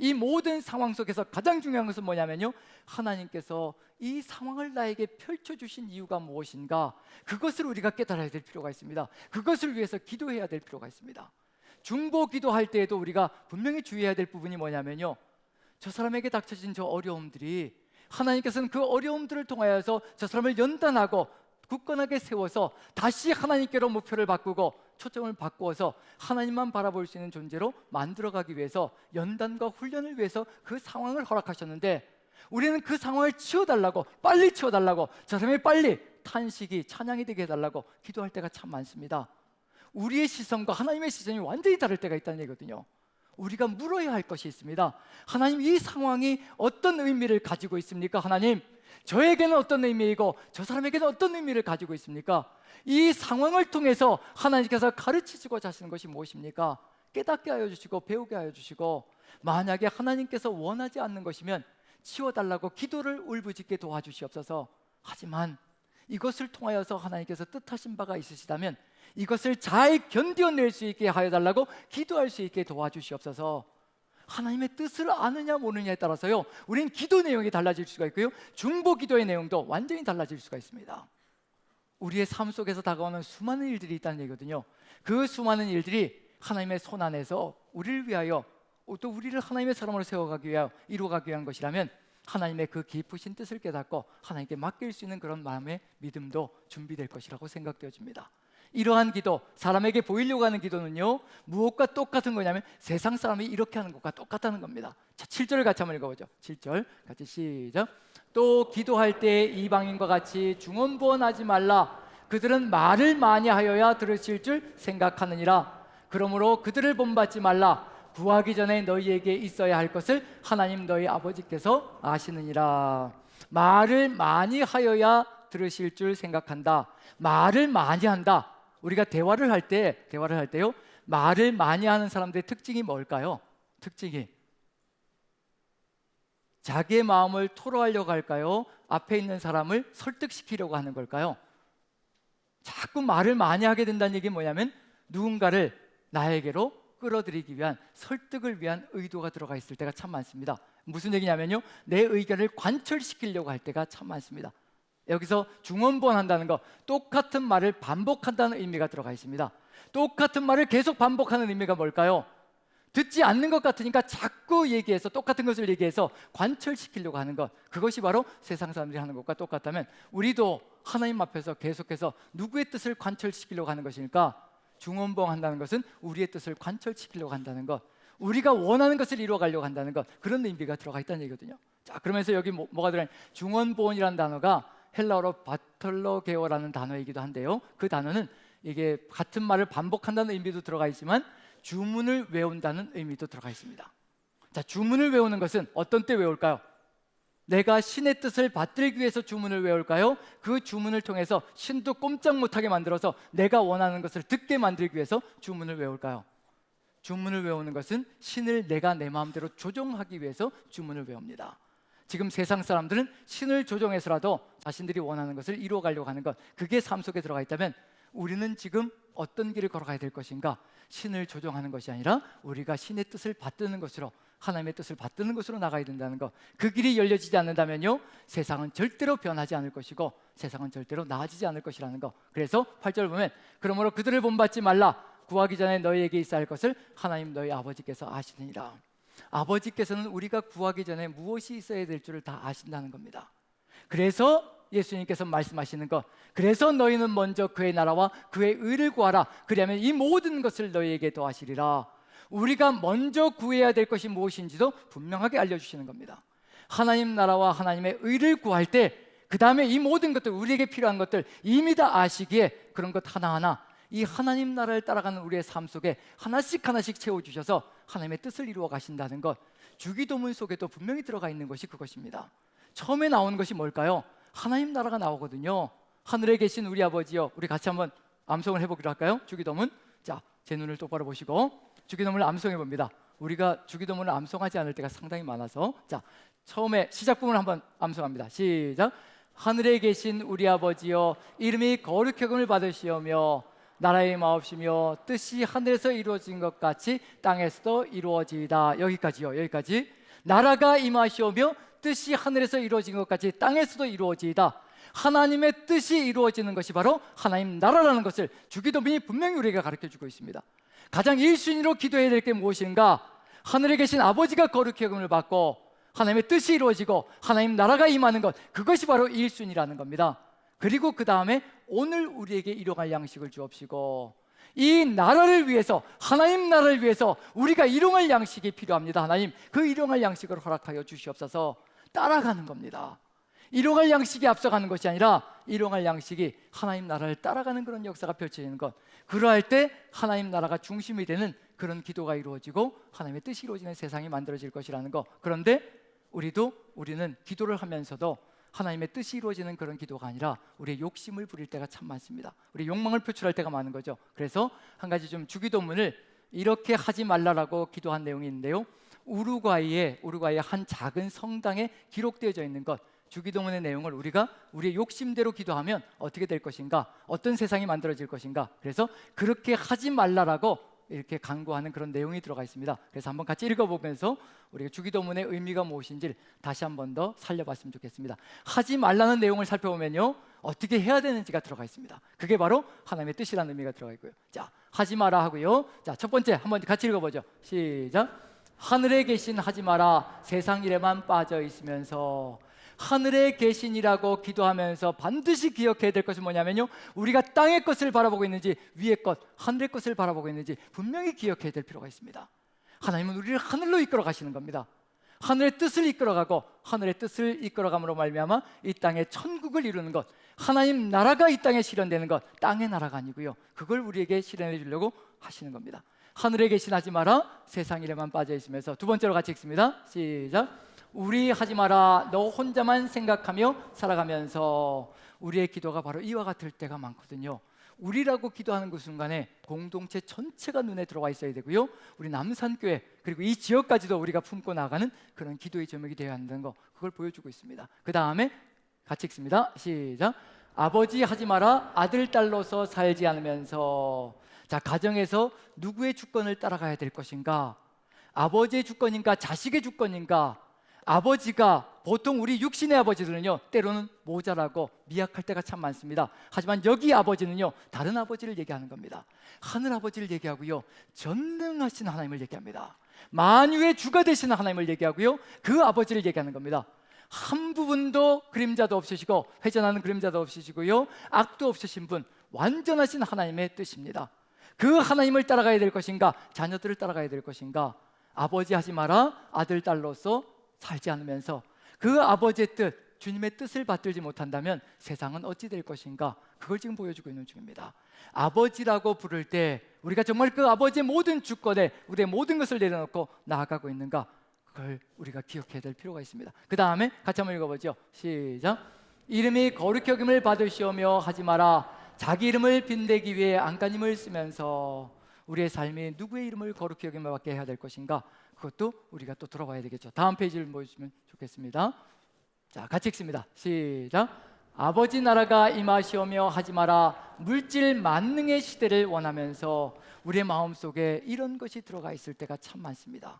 이 모든 상황 속에서 가장 중요한 것은 뭐냐면요, 하나님께서 이 상황을 나에게 펼쳐주신 이유가 무엇인가, 그것을 우리가 깨달아야 될 필요가 있습니다. 그것을 위해서 기도해야 될 필요가 있습니다. 중보 기도할 때에도 우리가 분명히 주의해야 될 부분이 뭐냐면요, 저 사람에게 닥쳐진 저 어려움들이 하나님께서는 그 어려움들을 통하여서 저 사람을 연단하고 굳건하게 세워서 다시 하나님께로 목표를 바꾸고 초점을 바꾸어서 하나님만 바라볼 수 있는 존재로 만들어가기 위해서 연단과 훈련을 위해서 그 상황을 허락하셨는데, 우리는 그 상황을 치워달라고, 빨리 치워달라고, 저 사람이 빨리 탄식이 찬양이 되게 해달라고 기도할 때가 참 많습니다. 우리의 시선과 하나님의 시선이 완전히 다를 때가 있다는 얘기거든요. 우리가 물어야 할 것이 있습니다. 하나님, 이 상황이 어떤 의미를 가지고 있습니까? 하나님, 저에게는 어떤 의미이고 저 사람에게는 어떤 의미를 가지고 있습니까? 이 상황을 통해서 하나님께서 가르치시고자 하시는 것이 무엇입니까? 깨닫게 하여 주시고 배우게 하여 주시고, 만약에 하나님께서 원하지 않는 것이면 치워달라고 기도를 울부짖게 도와주시옵소서. 하지만 이것을 통하여서 하나님께서 뜻하신 바가 있으시다면 이것을 잘 견뎌낼 수 있게 하여 달라고 기도할 수 있게 도와주시옵소서. 하나님의 뜻을 아느냐 모르느냐에 따라서요, 우린 기도 내용이 달라질 수가 있고요, 중보 기도의 내용도 완전히 달라질 수가 있습니다. 우리의 삶 속에서 다가오는 수많은 일들이 있다는 얘기거든요. 그 수많은 일들이 하나님의 손 안에서 우리를 위하여, 또 우리를 하나님의 사람으로 세워가기 위하여 이루어가기 위한 것이라면 하나님의 그 깊으신 뜻을 깨닫고 하나님께 맡길 수 있는 그런 마음의 믿음도 준비될 것이라고 생각되어집니다. 이러한 기도, 사람에게 보이려고 하는 기도는요, 무엇과 똑같은 거냐면 세상 사람이 이렇게 하는 것과 똑같다는 겁니다. 자, 7절을 같이 한번 읽어보죠. 7절 같이 시작. 또 기도할 때 이방인과 같이 중언부언하지 말라. 그들은 말을 많이 하여야 들으실 줄 생각하느니라. 그러므로 그들을 본받지 말라. 구하기 전에 너희에게 있어야 할 것을 하나님 너희 아버지께서 아시느니라. 말을 많이 하여야 들으실 줄 생각한다. 말을 많이 한다. 우리가 대화를 할 때요, 말을 많이 하는 사람들의 특징이 뭘까요? 특징이 자기의 마음을 토로하려고 할까요? 앞에 있는 사람을 설득시키려고 하는 걸까요? 자꾸 말을 많이 하게 된다는 얘기는 뭐냐면 누군가를 나에게로 끌어들이기 위한, 설득을 위한 의도가 들어가 있을 때가 참 많습니다. 무슨 얘기냐면요, 내 의견을 관철시키려고 할 때가 참 많습니다. 여기서 중언부언한다는 거, 똑같은 말을 반복한다는 의미가 들어가 있습니다. 똑같은 말을 계속 반복하는 의미가 뭘까요? 듣지 않는 것 같으니까 자꾸 얘기해서, 똑같은 것을 얘기해서 관철시키려고 하는 것, 그것이 바로 세상 사람들이 하는 것과 똑같다면 우리도 하나님 앞에서 계속해서 누구의 뜻을 관철시키려고 하는 것이니까, 중언부언한다는 것은 우리의 뜻을 관철시키려고 한다는 것, 우리가 원하는 것을 이루어가려고 한다는 것, 그런 의미가 들어가 있다는 얘기거든요. 자, 그러면서 여기 뭐가 들어있냐, 중언부언이라는 단어가 헬라어로 바톨로게오라는 단어이기도 한데요, 그 단어는 이게 같은 말을 반복한다는 의미도 들어가 있지만 주문을 외운다는 의미도 들어가 있습니다. 자, 주문을 외우는 것은 어떤 때 외울까요? 내가 신의 뜻을 받들기 위해서 주문을 외울까요? 그 주문을 통해서 신도 꼼짝 못하게 만들어서 내가 원하는 것을 듣게 만들기 위해서 주문을 외울까요? 주문을 외우는 것은 신을 내가 내 마음대로 조종하기 위해서 주문을 외웁니다. 지금 세상 사람들은 신을 조종해서라도 자신들이 원하는 것을 이루어가려고 하는 것, 그게 삶 속에 들어가 있다면 우리는 지금 어떤 길을 걸어가야 될 것인가? 신을 조종하는 것이 아니라 우리가 신의 뜻을 받드는 것으로, 하나님의 뜻을 받드는 것으로 나가야 된다는 것, 그 길이 열려지지 않는다면요, 세상은 절대로 변하지 않을 것이고 세상은 절대로 나아지지 않을 것이라는 것. 그래서 8절 보면 그러므로 그들을 본받지 말라. 구하기 전에 너희에게 있어야 할 것을 하나님 너희 아버지께서 아시느니라. 아버지께서는 우리가 구하기 전에 무엇이 있어야 될 줄을 다 아신다는 겁니다. 그래서 예수님께서 말씀하시는 것, 그래서 너희는 먼저 그의 나라와 그의 의를 구하라. 그리하면 이 모든 것을 너희에게 더하시리라. 우리가 먼저 구해야 될 것이 무엇인지도 분명하게 알려주시는 겁니다. 하나님 나라와 하나님의 의를 구할 때 그 다음에 이 모든 것들, 우리에게 필요한 것들 이미 다 아시기에 그런 것 하나하나 이 하나님 나라를 따라가는 우리의 삶 속에 하나씩 하나씩 채워주셔서 하나님의 뜻을 이루어 가신다는 것, 주기도문 속에도 분명히 들어가 있는 것이 그것입니다. 처음에 나오는 것이 뭘까요? 하나님 나라가 나오거든요. 하늘에 계신 우리 아버지여. 우리 같이 한번 암송을 해보기로 할까요? 주기도문. 자, 제 눈을 똑바로 보시고 주기도문을 암송해 봅니다. 우리가 주기도문을 암송하지 않을 때가 상당히 많아서, 자, 처음에 시작 부분을 한번 암송합니다. 시작. 하늘에 계신 우리 아버지여, 이름이 거룩히 여김을 받으시오며 나라의 마옵시며 뜻이 하늘에서 이루어진 것 같이 땅에서도 이루어지이다. 여기까지요. 여기까지. 나라가 임하시오며 뜻이 하늘에서 이루어진 것 같이 땅에서도 이루어지이다. 하나님의 뜻이 이루어지는 것이 바로 하나님 나라라는 것을 주기도문이 분명히 우리에게 가르쳐주고 있습니다. 가장 1순위로 기도해야 될 게 무엇인가? 하늘에 계신 아버지가 거룩히 여김을 받고 하나님의 뜻이 이루어지고 하나님 나라가 임하는 것, 그것이 바로 1순위라는 겁니다. 그리고 그 다음에 오늘 우리에게 일용할 양식을 주옵시고, 이 나라를 위해서, 하나님 나라를 위해서 우리가 일용할 양식이 필요합니다. 하나님, 그 일용할 양식을 허락하여 주시옵소서. 따라가는 겁니다. 일용할 양식이 앞서가는 것이 아니라 일용할 양식이 하나님 나라를 따라가는 그런 역사가 펼쳐지는 것, 그러할 때 하나님 나라가 중심이 되는 그런 기도가 이루어지고 하나님의 뜻이 이루어지는 세상이 만들어질 것이라는 것. 그런데 우리는 기도를 하면서도 하나님의 뜻이 이루어지는 그런 기도가 아니라 우리의 욕심을 부릴 때가 참 많습니다. 우리 욕망을 표출할 때가 많은 거죠. 그래서 한 가지 좀 주기도문을 이렇게 하지 말라라고 기도한 내용이 있는데요, 우루과이의 한 작은 성당에 기록되어져 있는 것, 주기도문의 내용을 우리가 우리의 욕심대로 기도하면 어떻게 될 것인가, 어떤 세상이 만들어질 것인가, 그래서 그렇게 하지 말라라고 이렇게 강구하는 그런 내용이 들어가 있습니다. 그래서 한번 같이 읽어보면서 우리가 주기도문의 의미가 무엇인지를 다시 한번 더 살려봤으면 좋겠습니다. 하지 말라는 내용을 살펴보면요, 어떻게 해야 되는지가 들어가 있습니다. 그게 바로 하나님의 뜻이라는 의미가 들어가 있고요. 자, 하지 마라 하고요. 자, 첫 번째 한번 같이 읽어보죠. 시작. 하늘에 계신 하지 마라, 세상 일에만 빠져 있으면서. 하늘에 계신이라고 기도하면서 반드시 기억해야 될 것은 뭐냐면요, 우리가 땅의 것을 바라보고 있는지 위의 것, 하늘의 것을 바라보고 있는지 분명히 기억해야 될 필요가 있습니다. 하나님은 우리를 하늘로 이끌어 가시는 겁니다. 하늘의 뜻을 이끌어가고 하늘의 뜻을 이끌어감으로 말미암아 이 땅에 천국을 이루는 것, 하나님 나라가 이 땅에 실현되는 것, 땅의 나라가 아니고요, 그걸 우리에게 실현해 주려고 하시는 겁니다. 하늘에 계신 하지 마라, 세상 일에만 빠져 있으면서. 두 번째로 같이 읽습니다. 시작. 우리 하지 마라, 너 혼자만 생각하며 살아가면서. 우리의 기도가 바로 이와 같을 때가 많거든요. 우리라고 기도하는 그 순간에 공동체 전체가 눈에 들어와 있어야 되고요, 우리 남산교회 그리고 이 지역까지도 우리가 품고 나가는 그런 기도의 제목이 되어야 한다는 거, 그걸 보여주고 있습니다. 그 다음에 같이 읽습니다. 시작. 아버지 하지 마라, 아들 딸로서 살지 않으면서. 자, 가정에서 누구의 주권을 따라가야 될 것인가? 아버지의 주권인가, 자식의 주권인가? 아버지가, 보통 우리 육신의 아버지들은요, 때로는 모자라고 미약할 때가 참 많습니다. 하지만 여기 아버지는요, 다른 아버지를 얘기하는 겁니다. 하늘 아버지를 얘기하고요, 전능하신 하나님을 얘기합니다. 만유의 주가 되시는 하나님을 얘기하고요, 그 아버지를 얘기하는 겁니다. 한 부분도 그림자도 없으시고 회전하는 그림자도 없으시고요, 악도 없으신 분, 완전하신 하나님의 뜻입니다. 그 하나님을 따라가야 될 것인가, 자녀들을 따라가야 될 것인가? 아버지 하지 마라, 아들 딸로서 살지 않으면서. 그 아버지의 뜻, 주님의 뜻을 받들지 못한다면 세상은 어찌 될 것인가? 그걸 지금 보여주고 있는 중입니다. 아버지라고 부를 때 우리가 정말 그 아버지의 모든 주권에 우리의 모든 것을 내려놓고 나아가고 있는가? 그걸 우리가 기억해야 될 필요가 있습니다. 그 다음에 같이 한번 읽어보죠. 시작. 이름이 거룩히 여김을 받으시오며 하지 마라, 자기 이름을 빛내기 위해 안간힘을 쓰면서. 우리의 삶이 누구의 이름을 거룩히 여김을 받게 해야 될 것인가? 그것도 우리가 또 들어봐야 되겠죠. 다음 페이지를 보여주시면 좋겠습니다. 자, 같이 읽습니다. 시작. 아버지 나라가 임하시오며 하지 마라, 물질 만능의 시대를 원하면서. 우리의 마음속에 이런 것이 들어가 있을 때가 참 많습니다.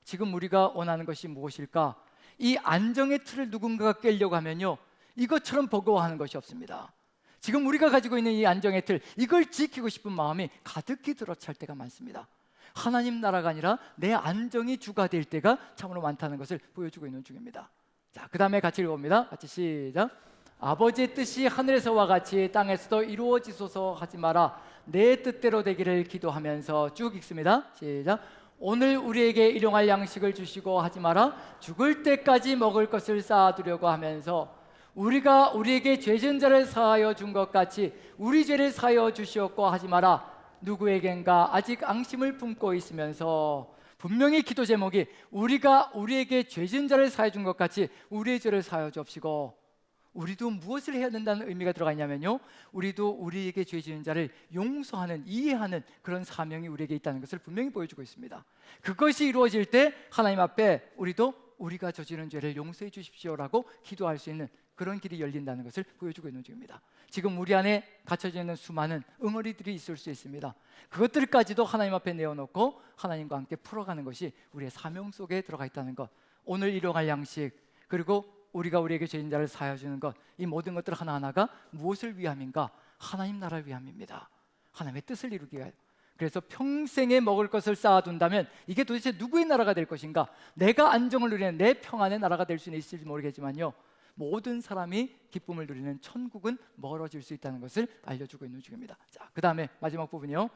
지금 우리가 원하는 것이 무엇일까? 이 안정의 틀을 누군가가 깨려고 하면요, 이것처럼 버거워하는 것이 없습니다. 지금 우리가 가지고 있는 이 안정의 틀, 이걸 지키고 싶은 마음이 가득히 들어찰 때가 많습니다. 하나님 나라가 아니라 내 안정이 주가 될 때가 참으로 많다는 것을 보여주고 있는 중입니다. 자, 그 다음에 같이 읽어봅니다. 같이 시작. 아버지의 뜻이 하늘에서와 같이 땅에서도 이루어지소서 하지 마라, 내 뜻대로 되기를 기도하면서. 쭉 읽습니다. 시작. 오늘 우리에게 일용할 양식을 주시고 하지 마라, 죽을 때까지 먹을 것을 쌓아두려고 하면서. 우리가 우리에게 죄진 자를 사하여 준 것 같이 우리 죄를 사하여 주시옵고 하지 마라, 누구에겐가 아직 앙심을 품고 있으면서. 분명히 기도 제목이 우리가 우리에게 죄 지은 자를 사해 준 것 같이 우리의 죄를 사하여 주옵시고, 우리도 무엇을 해야 된다는 의미가 들어가 있냐면요, 우리도 우리에게 죄 지은 자를 용서하는, 이해하는 그런 사명이 우리에게 있다는 것을 분명히 보여주고 있습니다. 그것이 이루어질 때 하나님 앞에 우리도 우리가 저지른 죄를 용서해 주십시오라고 기도할 수 있는 그런 길이 열린다는 것을 보여주고 있는 중입니다. 지금 우리 안에 갇혀져 있는 수많은 응어리들이 있을 수 있습니다. 그것들까지도 하나님 앞에 내어놓고 하나님과 함께 풀어가는 것이 우리의 사명 속에 들어가 있다는 것, 오늘 일용할 양식, 그리고 우리가 우리에게 죄인 자를 사하여 주는 것, 이 모든 것들 하나하나가 무엇을 위함인가? 하나님 나라를 위함입니다. 하나님의 뜻을 이루기 위하여. 그래서 평생에 먹을 것을 쌓아둔다면 이게 도대체 누구의 나라가 될 것인가? 내가 안정을 누리는 내 평안의 나라가 될 수는 있을지 모르겠지만요, 모든 사람이 기쁨을 누리는 천국은 멀어질 수 있다는 것을 알려주고 있는 중입니다. 자, 그 다음에 마지막 부분이요.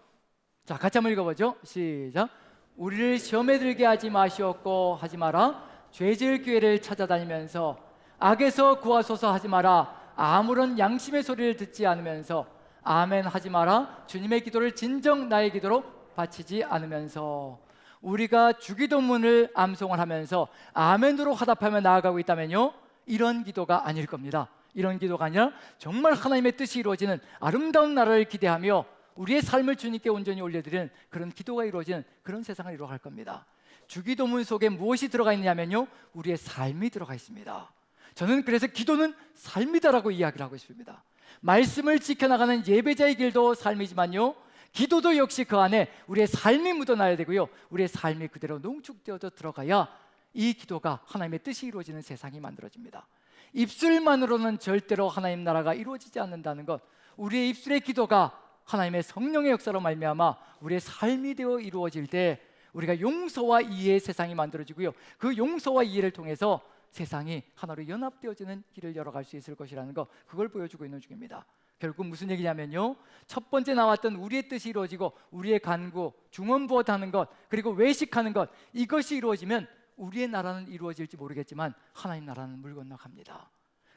자, 같이 한번 읽어보죠. 시작. 우리를 시험에 들게 하지 마시옵고 하지 마라. 죄질 기회를 찾아다니면서 악에서 구하소서 하지 마라. 아무런 양심의 소리를 듣지 않으면서 아멘 하지 마라. 주님의 기도를 진정 나의 기도로 바치지 않으면서. 우리가 주기도문을 암송을 하면서 아멘으로 화답하며 나아가고 있다면요, 이런 기도가 아닐 겁니다. 이런 기도가 아니라 정말 하나님의 뜻이 이루어지는 아름다운 나라를 기대하며 우리의 삶을 주님께 온전히 올려드리는 그런 기도가 이루어지는 그런 세상을 이루어갈 겁니다. 주기도문 속에 무엇이 들어가 있냐면요, 우리의 삶이 들어가 있습니다. 저는 그래서 기도는 삶이다라고 이야기를 하고 있습니다. 말씀을 지켜나가는 예배자의 길도 삶이지만요, 기도도 역시 그 안에 우리의 삶이 묻어나야 되고요, 우리의 삶이 그대로 농축되어져 들어가야 이 기도가 하나님의 뜻이 이루어지는 세상이 만들어집니다. 입술만으로는 절대로 하나님 나라가 이루어지지 않는다는 것, 우리의 입술의 기도가 하나님의 성령의 역사로 말미암아 우리의 삶이 되어 이루어질 때 우리가 용서와 이해의 세상이 만들어지고요, 그 용서와 이해를 통해서 세상이 하나로 연합되어지는 길을 열어갈 수 있을 것이라는 것, 그걸 보여주고 있는 중입니다. 결국 무슨 얘기냐면요, 첫 번째 나왔던 우리의 뜻이 이루어지고 우리의 간구, 중언부언하는 것, 그리고 외식하는 것, 이것이 이루어지면 우리의 나라는 이루어질지 모르겠지만 하나님 나라는 물 건너갑니다.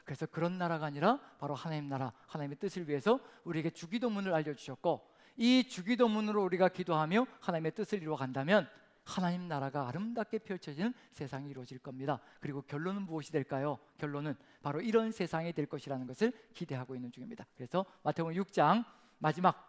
그래서 그런 나라가 아니라 바로 하나님 나라, 하나님의 뜻을 위해서 우리에게 주기도문을 알려주셨고, 이 주기도문으로 우리가 기도하며 하나님의 뜻을 이루어간다면 하나님 나라가 아름답게 펼쳐지는 세상이 이루어질 겁니다. 그리고 결론은 무엇이 될까요? 결론은 바로 이런 세상이 될 것이라는 것을 기대하고 있는 중입니다. 그래서 마태복음 6장 마지막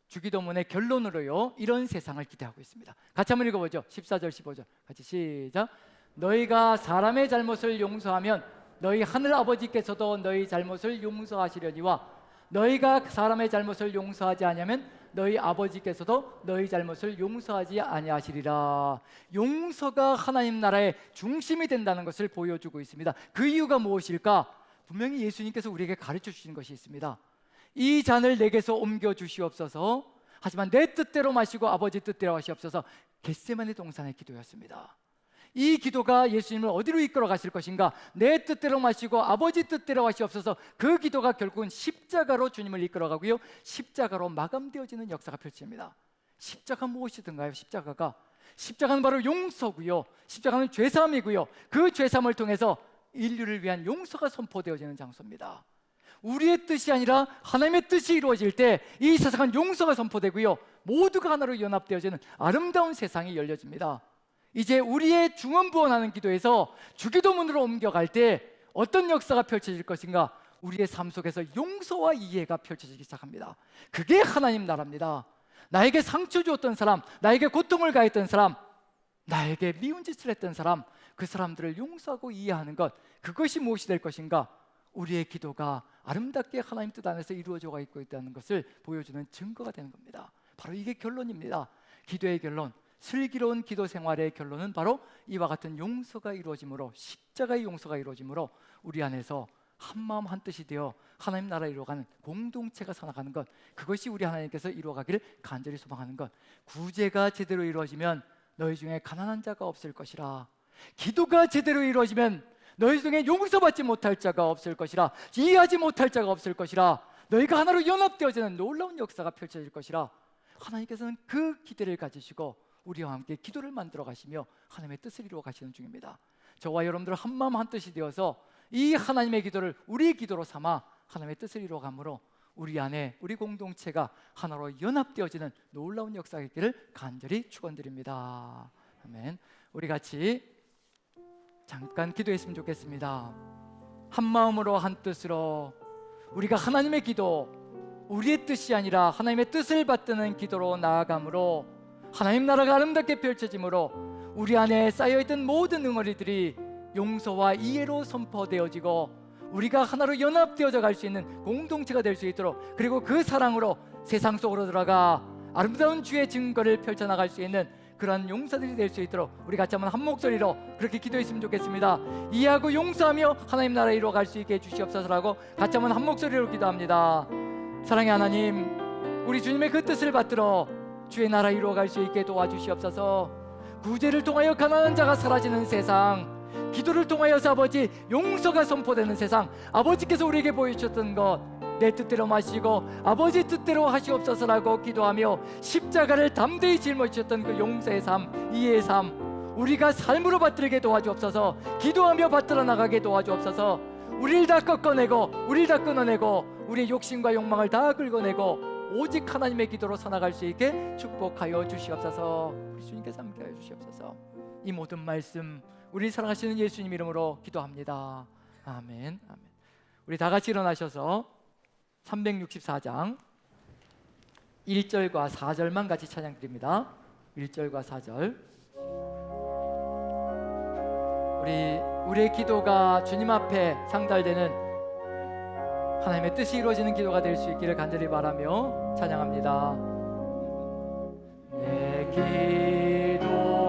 주기도문의 결론으로요, 이런 세상을 기대하고 있습니다. 같이 한번 읽어보죠. 14절 15절 같이 시작. 너희가 사람의 잘못을 용서하면 너희 하늘 아버지께서도 너희 잘못을 용서하시려니와 너희가 사람의 잘못을 용서하지 아니하면 너희 아버지께서도 너희 잘못을 용서하지 아니하시리라. 용서가 하나님 나라의 중심이 된다는 것을 보여주고 있습니다. 그 이유가 무엇일까? 분명히 예수님께서 우리에게 가르쳐 주신 것이 있습니다. 이 잔을 내게서 옮겨 주시옵소서. 하지만 내 뜻대로 마시고 아버지 뜻대로 하시옵소서. 겟세마네 동산의 기도였습니다. 이 기도가 예수님을 어디로 이끌어 가실 것인가? 내 뜻대로 마시고 아버지 뜻대로 하시옵소서. 그 기도가 결국은 십자가로 주님을 이끌어 가고요, 십자가로 마감되어지는 역사가 펼쳐집니다. 십자가 무엇이든가요? 십자가는 바로 용서고요, 십자가는 죄사함이고요, 그 죄사함을 통해서 인류를 위한 용서가 선포되어지는 장소입니다. 우리의 뜻이 아니라 하나님의 뜻이 이루어질 때 이 세상은 용서가 선포되고요, 모두가 하나로 연합되어지는 아름다운 세상이 열려집니다. 이제 우리의 중언부언하는 기도에서 주기도문으로 옮겨갈 때 어떤 역사가 펼쳐질 것인가? 우리의 삶 속에서 용서와 이해가 펼쳐지기 시작합니다. 그게 하나님 나라입니다. 나에게 상처 주었던 사람, 나에게 고통을 가했던 사람, 나에게 미운 짓을 했던 사람, 그 사람들을 용서하고 이해하는 것, 그것이 무엇이 될 것인가? 우리의 기도가 아름답게 하나님 뜻 안에서 이루어져 있고 있다는 것을 보여주는 증거가 되는 겁니다. 바로 이게 결론입니다. 기도의 결론, 슬기로운 기도 생활의 결론은 바로 이와 같은 용서가 이루어짐으로, 십자가의 용서가 이루어짐으로 우리 안에서 한마음 한뜻이 되어 하나님 나라에 이루어가는 공동체가 살아가는 것, 그것이 우리 하나님께서 이루어가기를 간절히 소망하는 것. 구제가 제대로 이루어지면 너희 중에 가난한 자가 없을 것이라. 기도가 제대로 이루어지면 너희 중에 용서받지 못할 자가 없을 것이라. 이해하지 못할 자가 없을 것이라. 너희가 하나로 연합되어지는 놀라운 역사가 펼쳐질 것이라. 하나님께서는 그 기대를 가지시고 우리와 함께 기도를 만들어 가시며 하나님의 뜻을 이루어 가시는 중입니다. 저와 여러분들 한마음 한뜻이 되어서 이 하나님의 기도를 우리의 기도로 삼아 하나님의 뜻을 이루어 가므로 우리 안에 우리 공동체가 하나로 연합되어지는 놀라운 역사가 있기를 간절히 축원드립니다. 아멘. 우리 같이 잠깐 기도했으면 좋겠습니다. 한 마음으로 한 뜻으로 우리가 하나님의 기도, 우리의 뜻이 아니라 하나님의 뜻을 받드는 기도로 나아감으로 하나님 나라가 아름답게 펼쳐짐으로 우리 안에 쌓여있던 모든 응어리들이 용서와 이해로 선포되어지고 우리가 하나로 연합되어져 갈 수 있는 공동체가 될 수 있도록, 그리고 그 사랑으로 세상 속으로 들어가 아름다운 주의 증거를 펼쳐나갈 수 있는 그러한 용사들이 될 수 있도록 우리 같이 한번 한 목소리로 그렇게 기도했으면 좋겠습니다. 이해하고 용서하며 하나님 나라 이루어갈 수 있게 해주시옵소서라고 같이 한번 한 목소리로 기도합니다. 사랑의 하나님, 우리 주님의 그 뜻을 받들어 주의 나라 이루어갈 수 있게 도와주시옵소서. 구제를 통하여 가난한 자가 사라지는 세상, 기도를 통하여서 아버지 용서가 선포되는 세상, 아버지께서 우리에게 보여주셨던 것 내 뜻대로 마시고 아버지 뜻대로 하시옵소서라고 기도하며 십자가를 담대히 짊어지셨던 그 용서의 삶, 이해의 삶 우리가 삶으로 받들게 도와주옵소서. 기도하며 받들어 나가게 도와주옵소서. 우리를 다 꺾어내고 우리를 다 끊어내고 우리의 욕심과 욕망을 다 긁어내고 오직 하나님의 기도로 살아갈 수 있게 축복하여 주시옵소서. 우리 주님께서 함께하여 주시옵소서. 이 모든 말씀 우리 사랑하시는 예수님 이름으로 기도합니다. 아멘. 아멘. 우리 다 같이 일어나셔서 364장 1절과 4절만 같이 찬양 드립니다. 1절과 4절. 우리의 기도가 주님 앞에 상달되는 하나님의 뜻이 이루어지는 기도가 될 수 있기를 간절히 바라며 찬양합니다. 내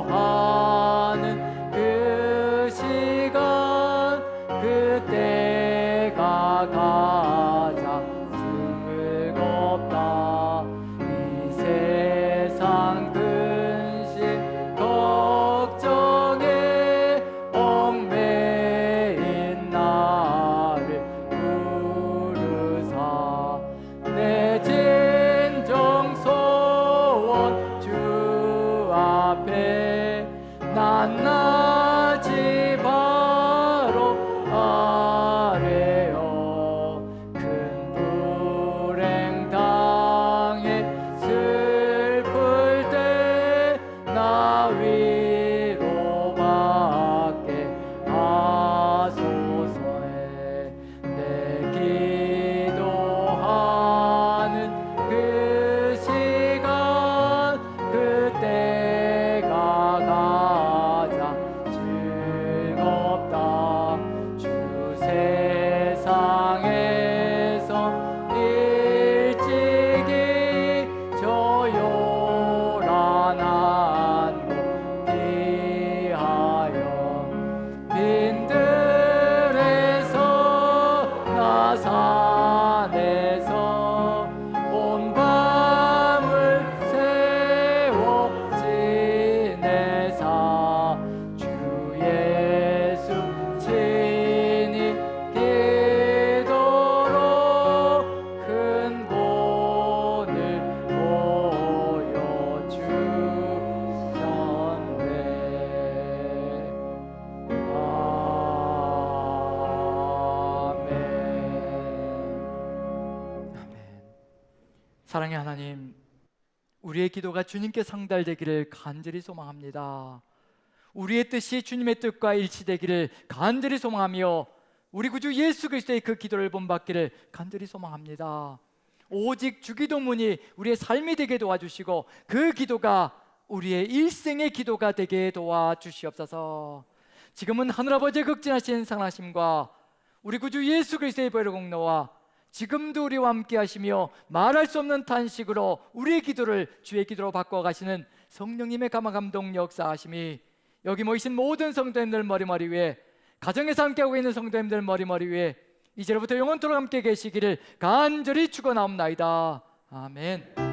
기도하는 그 시간 그때가 가장 즐겁다. 이 세상 근심 걱정에 얽매인 나를 부르사 내 진정 소원 주 앞에 낱낱이 바로 아뢰어 큰 불행 당해 슬플 때 나 위로받게 하소서에 내 기도하는 그 시간 그때가 가장 즐겁다. 주 세상에서 일찍이 저 요란한 곳 피하여 빈들에서 나 산에서 온 밤을 세워 지내사 주 예수 친히 기도로 큰 본을 보여주셨네. 아멘. 사랑의 하나님, 우리의 기도가 주님께 상달되기를 간절히 소망합니다. 우리의 뜻이 주님의 뜻과 일치되기를 간절히 소망하며 우리 구주 예수 그리스도의 그 기도를 본받기를 간절히 소망합니다. 오직 주기도문이 우리의 삶이 되게 도와주시고 그 기도가 우리의 일생의 기도가 되게 도와주시옵소서. 지금은 하늘아버지의 극진하신 사랑하심과 우리 구주 예수 그리스도의 보혈의 공로와 지금도 우리와 함께 하시며 말할 수 없는 탄식으로 우리의 기도를 주의 기도로 바꿔가시는 성령님의 감화감동 역사하심이 여기 모이신 모든 성도님들 머리머리 위에, 가정에서 함께하고 있는 성도님들 머리머리 위에 이제로부터 영원토록 함께 계시기를 간절히 축원하옵나이다. 아멘.